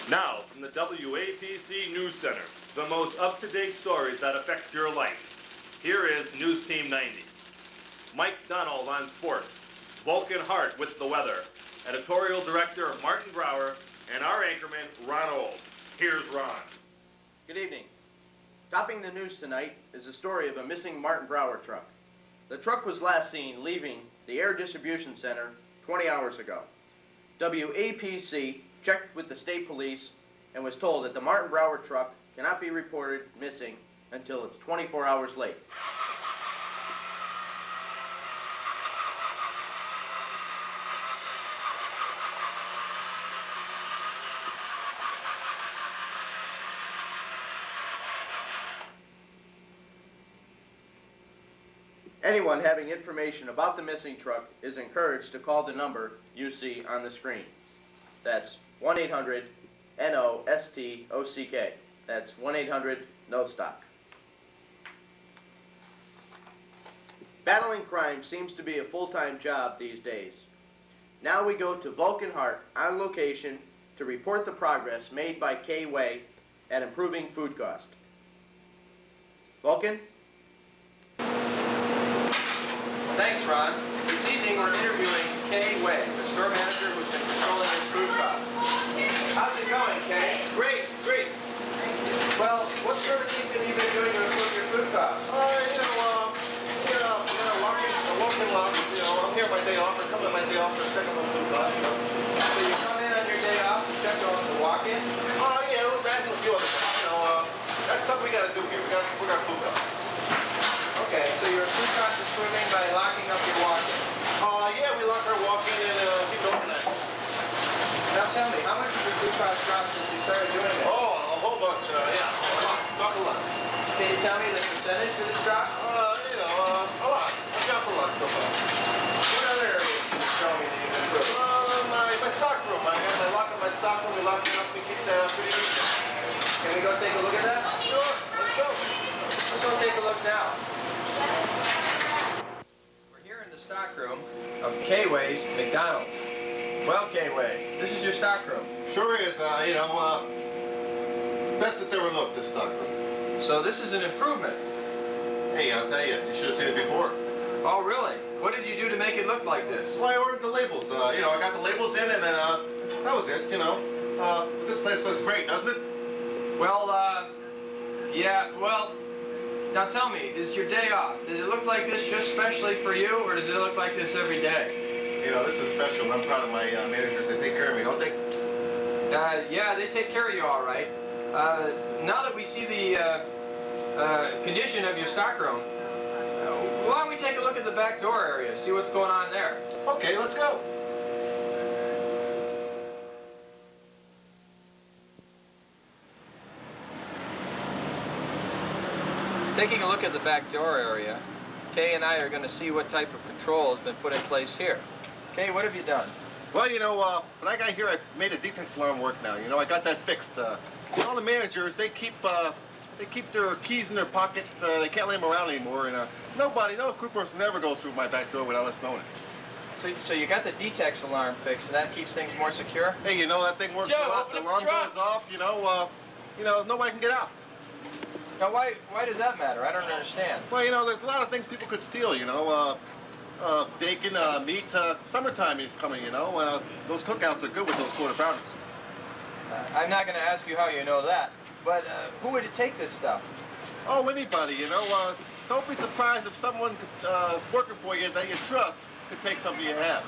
Now, from the WAPC News Center, the most up-to-date stories that affect your life. Here is News Team 90. McDonald on sports, Vulcan Hart with the weather, editorial director Martin Brower, and our anchorman Ron Old. Here's Ron. Good evening. Topping the news tonight is the story of a missing Martin Brower truck. The truck was last seen leaving the Air Distribution Center 20 hours ago. WAPC checked with the state police and was told that the Martin Brower truck cannot be reported missing until it's 24 hours late. Anyone having information about the missing truck is encouraged to call the number you see on the screen. That's 1-800-NOSTOCK. That's 1-800-NO-STOCK. Battling crime seems to be a full-time job these days. Now we go to Vulcan Hart on location to report the progress made by K-Way at improving food cost. Vulcan? Thanks, Ron. This evening we're interviewing Kay Way, the store manager who's been controlling his food costs. How's it going, Kay? Great, great. Well, what sort of things have you been doing to improve your food costs? Walking lots. I'm here my day off. I come on my day off to check on the food costs. So you come in on your day off to check on the walk-in? Yeah, that and a few other things. That's something we got to do here. We got food costs. Okay, so your food cost is improving by locking up your walk-in. Yeah, we lock our walk-in and keep it organized. Now tell me, how much has your food cost dropped since you started doing this? Oh, a whole bunch. Yeah, not a lot. Can you tell me the percentage of this drop? A lot. I dropped a lot so far. What other areas can you show me that you've improved? My stock room. I got my lock in my stock room. We lock it up. We keep it pretty neat. Can we go take a look at that? Sure. Let's go. Let's go take a look now. We're here in the stock room of K-Way's McDonald's. Well, K-Way, this is your stock room. Sure is. Best it's ever looked, this stock room. So this is an improvement. Hey, I'll tell you, you should have seen it before. Oh, really? What did you do to make it look like this? Well, I ordered the labels. I got the labels in, and then that was it. But this place looks great, doesn't it? Well, yeah. Well, now tell me, is your day off? Did it look like this just specially for you, or does it look like this every day? This is special. I'm proud of my managers. They take care of me, don't they? Yeah, they take care of you all right. Now that we see the condition of your stockroom, why don't we take a look at the back door area, see what's going on there? Okay, let's go. Taking a look at the back door area, Kay and I are going to see what type of control has been put in place here. Kay, what have you done? Well, when I got here, I made a defense alarm work now. I got that fixed. All the managers, they keep their keys in their pocket. They can't lay them around anymore. And no crew person ever goes through my back door without us knowing it. So you got the detex alarm fixed, and that keeps things more secure? Hey, that thing works a lot. The alarm goes off, nobody can get out. Now, why does that matter? I don't understand. Well, there's a lot of things people could steal, bacon, meat. Summertime is coming, those cookouts are good with those quarter pounders. I'm not going to ask you how you know that, but who would take this stuff? Oh, anybody, Don't be surprised if someone working for you that you trust could take something you have.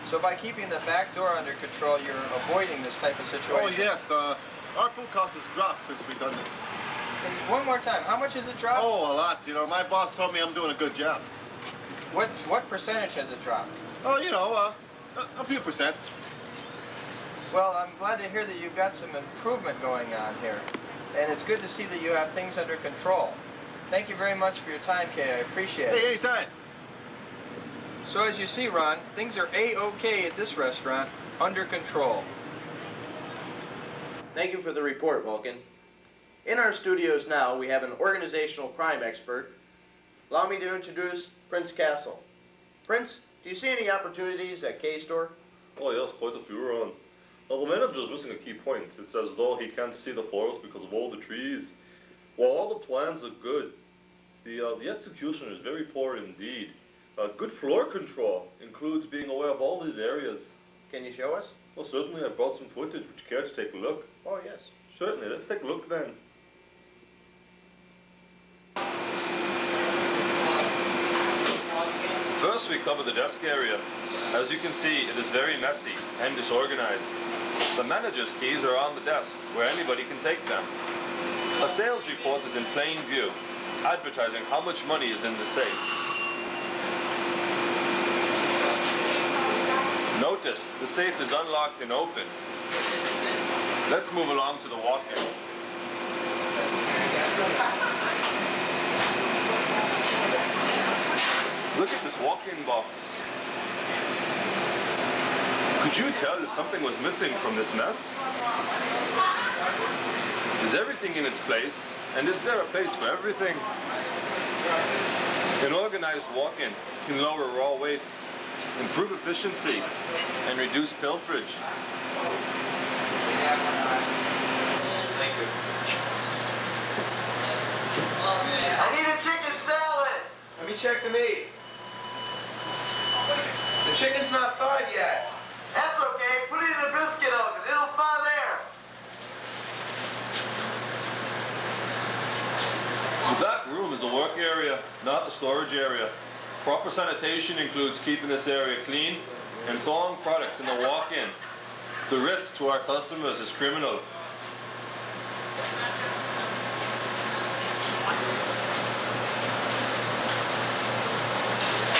So by keeping the back door under control, you're avoiding this type of situation? Oh, yes. Our food cost has dropped since we've done this. And one more time, how much has it dropped? Oh, a lot. My boss told me I'm doing a good job. What percentage has it dropped? Oh, a few percent. Well, I'm glad to hear that you've got some improvement going on here. And it's good to see that you have things under control. Thank you very much for your time, Kay. I appreciate it. Hey, anytime. So as you see, Ron, things are A-OK at this restaurant, under control. Thank you for the report, Vulcan. In our studios now, we have an organizational crime expert. Allow me to introduce Prince Castle. Prince, do you see any opportunities at Kay's store? Oh yes, quite a few, Ron. Well, manager's missing a key point. It's as though he can't see the forest because of all the trees. While all the plans are good, the execution is very poor indeed. Good floor control includes being aware of all these areas. Can you show us? Well, certainly I brought some footage. Would you care to take a look? Oh, yes. Certainly. Let's take a look then. First, we cover the desk area. As you can see, it is very messy and disorganized. The manager's keys are on the desk, where anybody can take them. A sales report is in plain view, advertising how much money is in the safe. Notice, the safe is unlocked and open. Let's move along to the walk-in. Look at this walk-in box. Could you tell if something was missing from this mess? Is everything in its place? And is there a place for everything? An organized walk-in can lower raw waste, improve efficiency, and reduce pilferage. I need a chicken salad! Let me check the meat. The chicken's not thawed yet. That's okay, put it in a biscuit oven, it'll thaw there. The back room is a work area, not a storage area. Proper sanitation includes keeping this area clean and thawing products in the walk-in. The risk to our customers is criminal.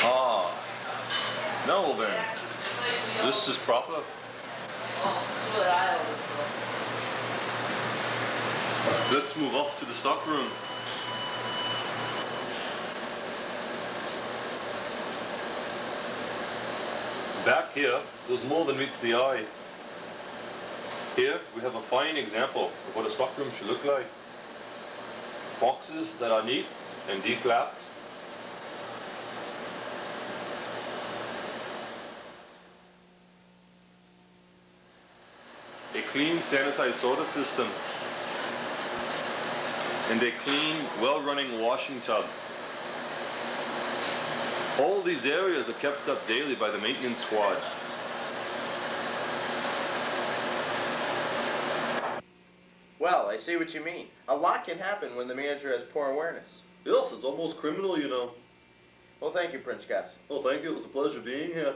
Ah, now then, this is proper. Let's move off to the stock room. Back here, there's more than meets the eye. Here, we have a fine example of what a stockroom should look like. Boxes that are neat and deflapped. A clean, sanitized soda system. And a clean, well-running washing tub. All these areas are kept up daily by the maintenance squad. Well, I see what you mean. A lot can happen when the manager has poor awareness. Yes, it's almost criminal, you know. Well, thank you, Prince Gus. Well, thank you. It was a pleasure being here.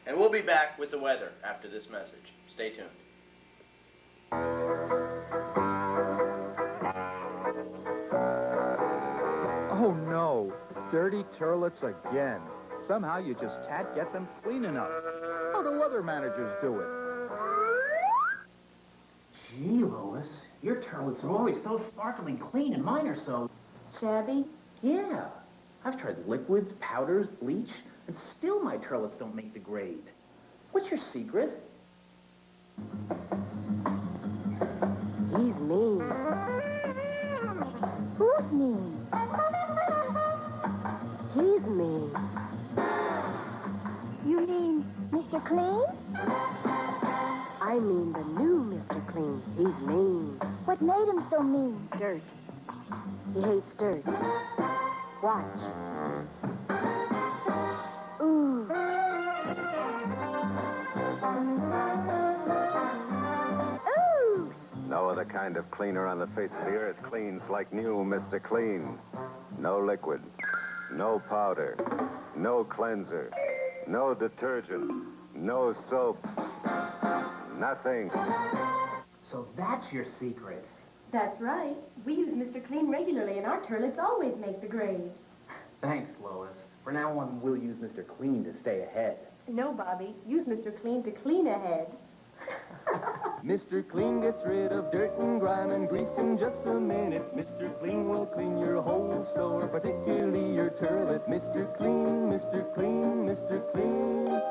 And we'll be back with the weather after this message. Stay tuned. Oh no, dirty turlets again. Somehow you just can't get them clean enough. How do other managers do it? Gee, Lois, your toilets are always so sparkling clean and mine are so... Shabby? Yeah. I've tried liquids, powders, bleach, and still my toilets don't make the grade. What's your secret? He's mean. Who's mean? He's mean. You mean Mr. Clean? I mean the new Mr. Clean. He's mean. What made him so mean? Dirt. He hates dirt. Watch. Ooh. Ooh. No other kind of cleaner on the face of the earth cleans like new Mr. Clean. No liquid, no powder, no cleanser, no detergent, no soap, nothing. So that's your secret. That's right. We use Mr. Clean regularly, and our toilets always make the grade. Thanks, Lois. From now on, we'll use Mr. Clean to stay ahead. No, Bobby. Use Mr. Clean to clean ahead. Mr. Clean gets rid of dirt and grime and grease in just a minute. Mr. Clean will clean your whole store, particularly your toilet. Mr. Clean, Mr. Clean, Mr. Clean.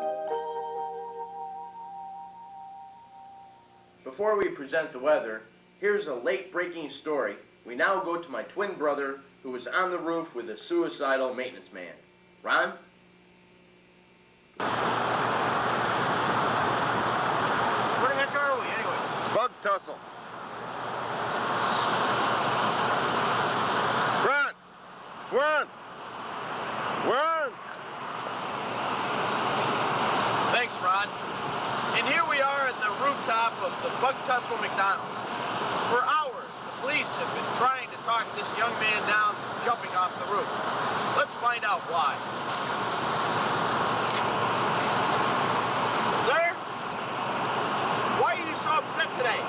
Before we present the weather, here's a late-breaking story. We now go to my twin brother, who was on the roof with a suicidal maintenance man. Ron? Where the heck are Bug Tussle McDonald. For hours, the police have been trying to talk this young man down from jumping off the roof. Let's find out why. Sir? Why are you so upset today?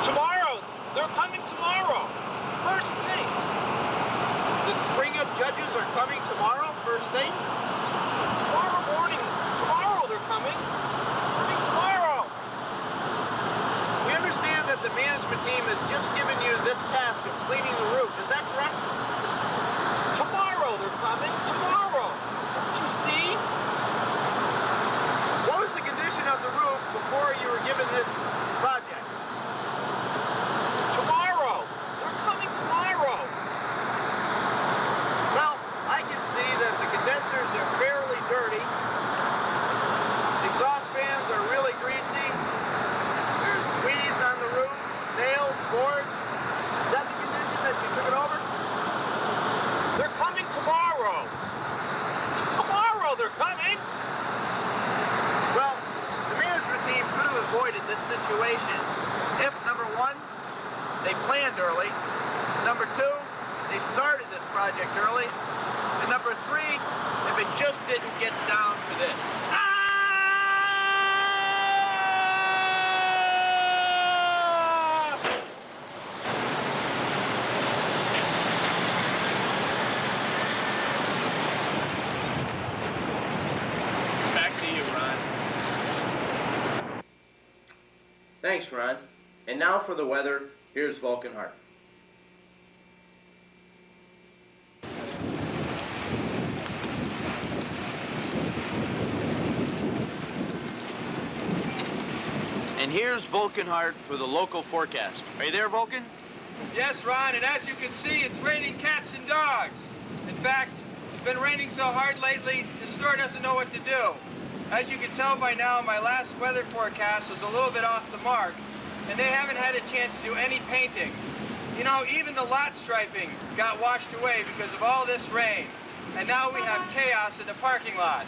Tomorrow! They're coming tomorrow! First thing! The Spring Up judges are coming tomorrow, first thing? Tomorrow morning! Tomorrow they're coming! Coming tomorrow! We understand that the management team has just given you this task of cleaning the roof. Is that correct? Tomorrow they're coming! Tomorrow! Don't you see? What was the condition of the roof before you were given this project? Tomorrow! They're coming tomorrow! Well, I can see that the condensers are fairly dirty. Exhaust fans are really greasy. There's weeds on the roof, nails, boards. Is that the condition that you took it over? They're coming tomorrow! Tomorrow they're coming! Well, the management team could have avoided this situation if, number one, they planned early, number two, they started this project early, and number three, if it just didn't get down to this. Back to you, Ron. Thanks, Ron. And now for the weather, here's Vulcan Hart. And here's Vulcan Hart for the local forecast. Are you there, Vulcan? Yes, Ron, and as you can see, it's raining cats and dogs. In fact, it's been raining so hard lately, the store doesn't know what to do. As you can tell by now, my last weather forecast was a little bit off the mark, and they haven't had a chance to do any painting. You know, even the lot striping got washed away because of all this rain. And now we have chaos in the parking lot.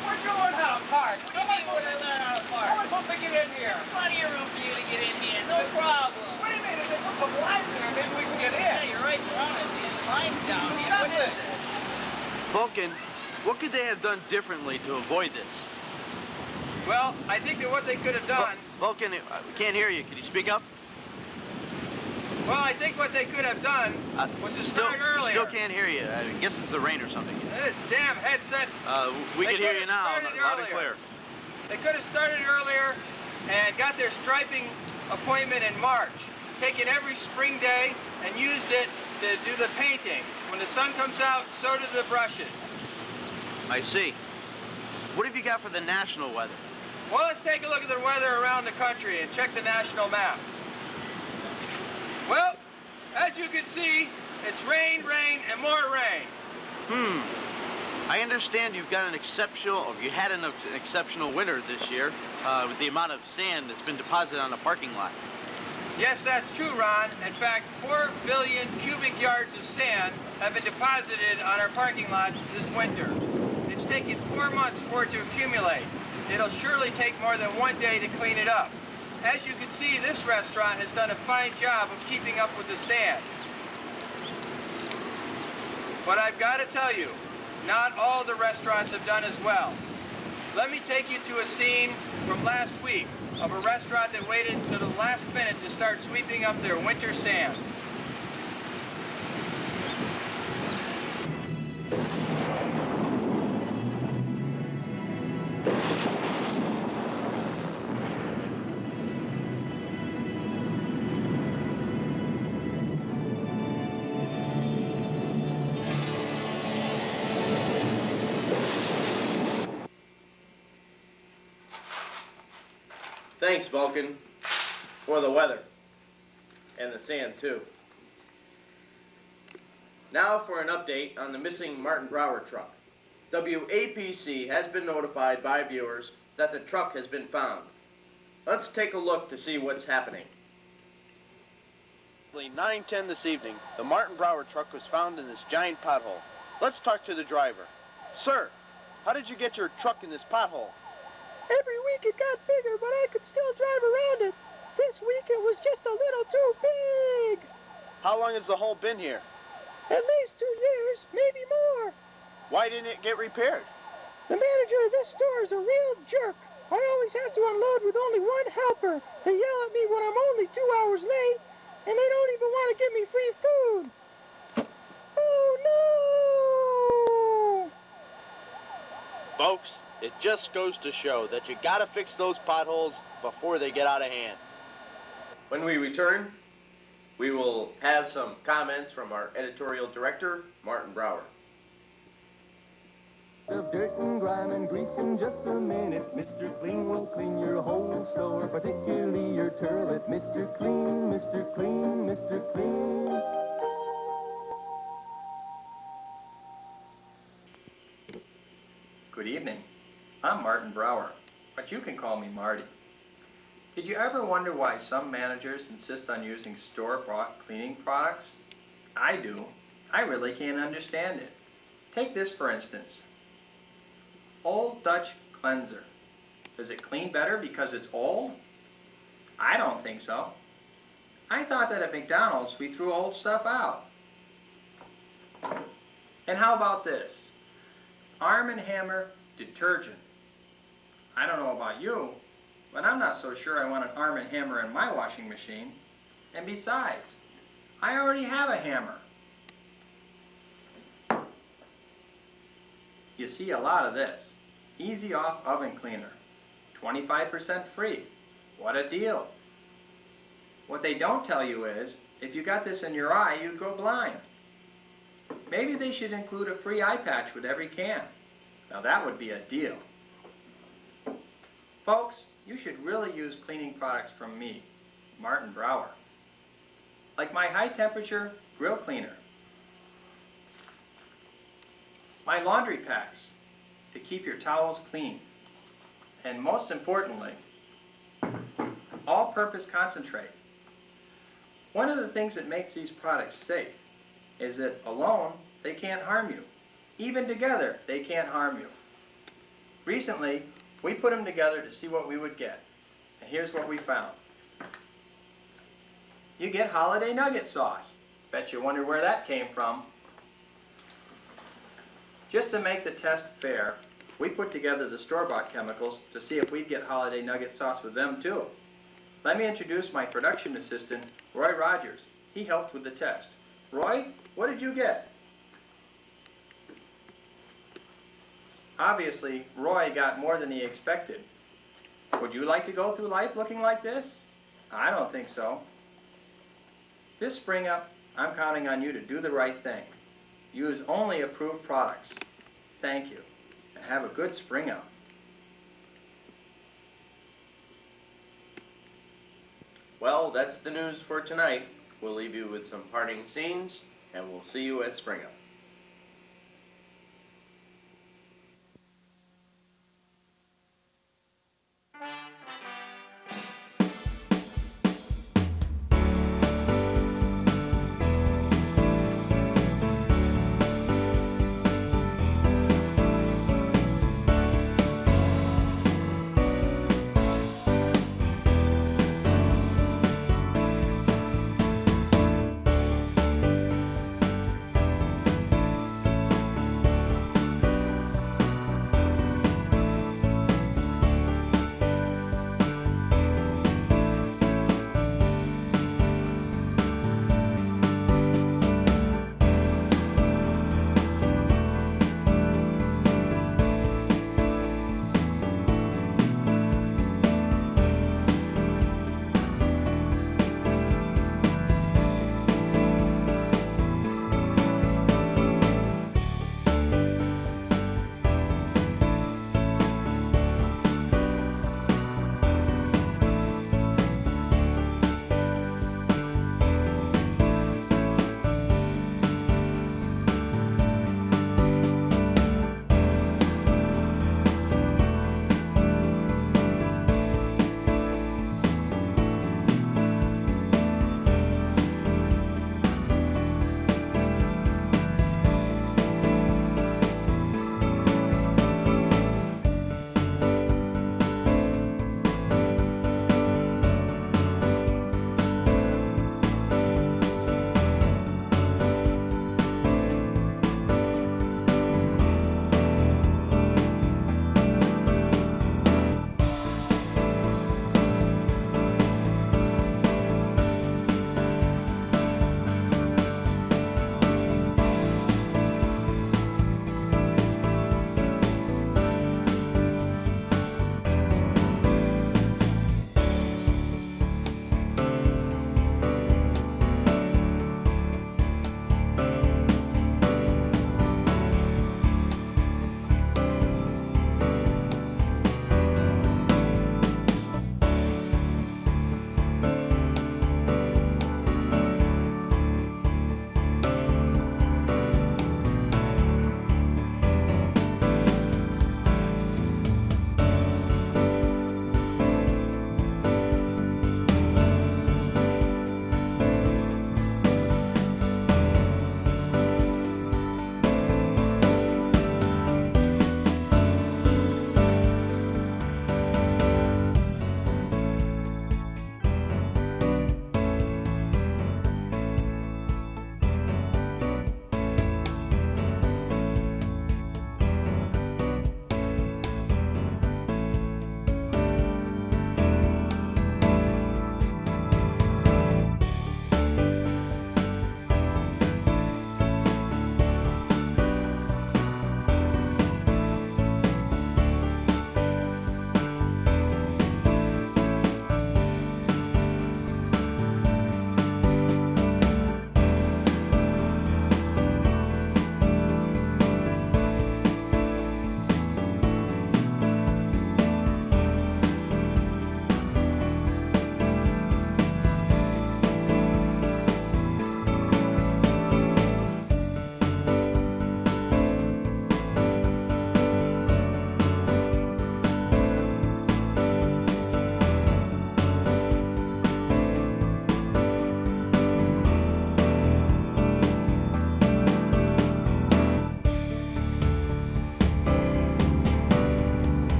We're going how to park. What do you mean we're going to learn how to park? How am I supposed to get in here? Plenty of room for you to get in here. No problem. What do you mean? If they put some lines in there, maybe we can get in. Yeah, you're right. There aren't any lines down here. What is this? Vulcan, what could they have done differently to avoid this? Well, I think that what they could have done... Vulcan, we can't hear you. Could you speak up? Well, I think what they could have done was to start earlier. Still can't hear you. I guess it's the rain or something. Damn headsets. We can hear you now, loud and clear. They could have started earlier and got their striping appointment in March, taken every spring day and used it to do the painting. When the sun comes out, so do the brushes. I see. What have you got for the national weather? Well, let's take a look at the weather around the country and check the national map. Well, as you can see, it's rain, rain, and more rain. I understand you've got an exceptional, or you had an exceptional winter this year with the amount of sand that's been deposited on the parking lot. Yes, that's true, Ron. In fact, 4 billion cubic yards of sand have been deposited on our parking lot this winter. It's taken 4 months for it to accumulate. It'll surely take more than 1 day to clean it up. As you can see, this restaurant has done a fine job of keeping up with the sand. But I've got to tell you, not all the restaurants have done as well. Let me take you to a scene from last week of a restaurant that waited until the last minute to start sweeping up their winter sand. Thanks, Vulcan, for the weather. And the sand, too. Now for an update on the missing Martin Brower truck. WAPC has been notified by viewers that the truck has been found. Let's take a look to see what's happening. 9:10 this evening, the Martin Brower truck was found in this giant pothole. Let's talk to the driver. Sir, how did you get your truck in this pothole? Every week it got bigger, but I could still drive around it. This week it was just a little too big. How long has the hole been here? At least 2 years, maybe more. Why didn't it get repaired? The manager of this store is a real jerk. I always have to unload with only one helper. They yell at me when I'm only 2 hours late, and they don't even want to give me free food. Oh, no! Folks, it just goes to show that you gotta fix those potholes before they get out of hand. When we return, we will have some comments from our editorial director, Martin Brower. Of dirt and grime and grease in just a minute. Mr. Clean will clean your whole store, particularly your toilet. Mr. Clean, Mr. Clean, Mr. Clean. Good evening. I'm Martin Brower, but you can call me Marty. Did you ever wonder why some managers insist on using store-bought cleaning products? I do. I really can't understand it. Take this for instance. Old Dutch cleanser. Does it clean better because it's old? I don't think so. I thought that at McDonald's we threw old stuff out. And how about this? Arm & Hammer detergent. I don't know about you, but I'm not so sure I want an Arm & Hammer in my washing machine. And besides, I already have a hammer. You see a lot of this. Easy Off Oven Cleaner. 25% free. What a deal. What they don't tell you is, if you got this in your eye, you'd go blind. Maybe they should include a free eye patch with every can. Now that would be a deal. Folks, you should really use cleaning products from me, Martin Brower. Like my high temperature grill cleaner. My laundry packs to keep your towels clean. And most importantly, all-purpose concentrate. One of the things that makes these products safe is that alone, they can't harm you. Even together, they can't harm you. Recently, we put them together to see what we would get. And here's what we found. You get holiday nugget sauce. Bet you wonder where that came from. Just to make the test fair, we put together the store-bought chemicals to see if we'd get holiday nugget sauce with them too. Let me introduce my production assistant, Roy Rogers. He helped with the test. Roy, what did you get? Obviously, Roy got more than he expected. Would you like to go through life looking like this? I don't think so. This Spring Up, I'm counting on you to do the right thing. Use only approved products. Thank you, and have a good Spring Up. Well, that's the news for tonight. We'll leave you with some parting scenes, and we'll see you at Spring Up.